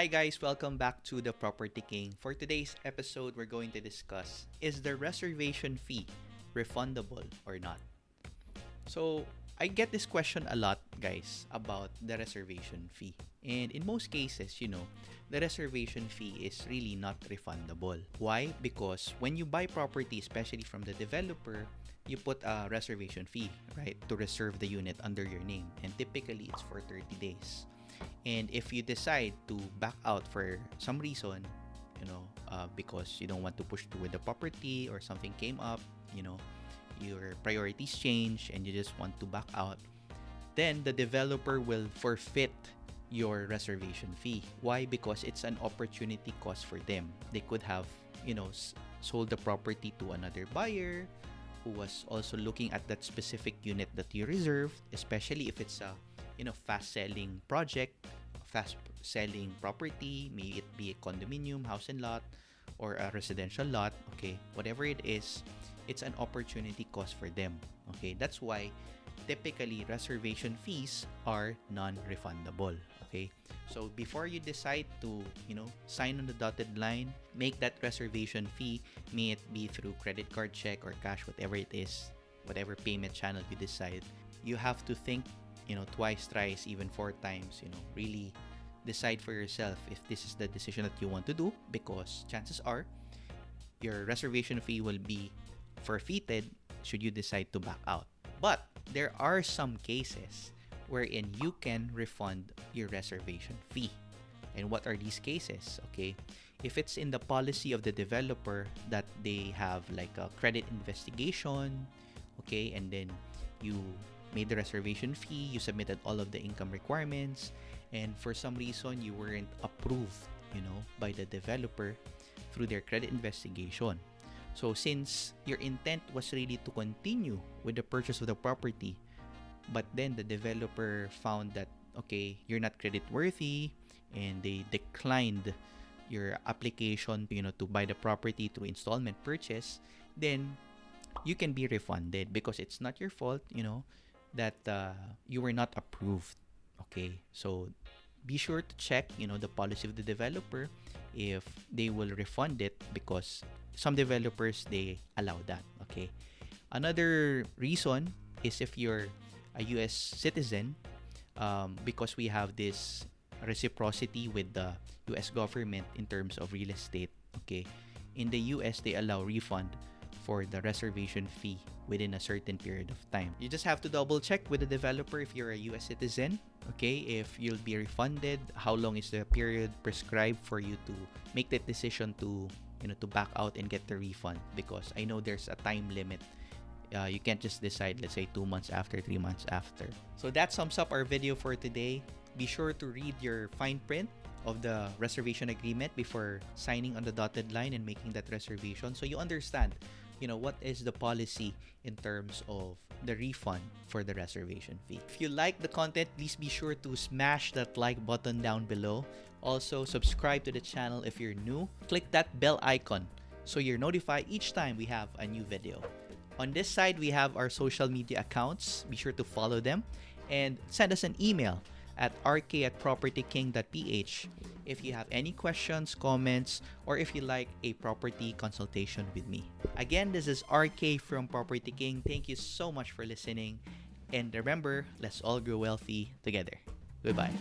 Hi guys, welcome back to the Property King. For today's episode, we're going to discuss, is the reservation fee refundable or not? So, I get this question a lot, guys, about the reservation fee. And in most cases, the reservation fee is really not refundable. Why? Because when you buy property, especially from the developer, you put a reservation fee, right, to reserve the unit under your name. And typically, it's for 30 days. And if you decide to back out for some reason, because you don't want to push through with the property or something came up, your priorities change and you just want to back out, then the developer will forfeit your reservation fee. Why? Because it's an opportunity cost for them. They could have, sold the property to another buyer who was also looking at that specific unit that you reserved, especially if it's a fast selling project, fast selling property, may it be a condominium, house and lot, or a residential lot. Okay, whatever it is, it's an opportunity cost for them. Okay, that's why typically reservation fees are non-refundable. Okay, so before you decide to sign on the dotted line, make that reservation fee, may it be through credit card, check, or cash, whatever it is, whatever payment channel you decide, you have to think twice, thrice, even 4 times, really decide for yourself if this is the decision that you want to do, because chances are your reservation fee will be forfeited should you decide to back out. But there are some cases wherein you can refund your reservation fee. And what are these cases? Okay, if it's in the policy of the developer that they have like a credit investigation, okay, and then you made the reservation fee, you submitted all of the income requirements, and for some reason you weren't approved, by the developer through their credit investigation. So since your intent was really to continue with the purchase of the property, but then the developer found that, okay, you're not credit worthy, and they declined your application, to buy the property through installment purchase, then you can be refunded because it's not your fault, that you were not approved. Okay, so be sure to check the policy of the developer if they will refund it, because some developers, they allow that. Okay, another reason is if you're a US citizen, because we have this reciprocity with the US government in terms of real estate. Okay, in the US, they allow refund for the reservation fee within a certain period of time. You just have to double check with the developer if you're a US citizen, okay, if you'll be refunded, how long is the period prescribed for you to make that decision to to back out and get the refund, because I know there's a time limit. You can't just decide, let's say 2 months after, 3 months after. So that sums up our video for today. Be sure to read your fine print of the reservation agreement before signing on the dotted line and making that reservation, so you understand what is the policy in terms of the refund for the reservation fee. If you like the content, please be sure to smash that like button down below. Also, subscribe to the channel if you're new. Click that bell icon so you're notified each time we have a new video. On this side, we have our social media accounts. Be sure to follow them and send us an email at rk@propertyking.ph if you have any questions, comments, or if you like a property consultation with me. Again, this is RK from Property King. Thank you so much for listening. And remember, let's all grow wealthy together. Goodbye.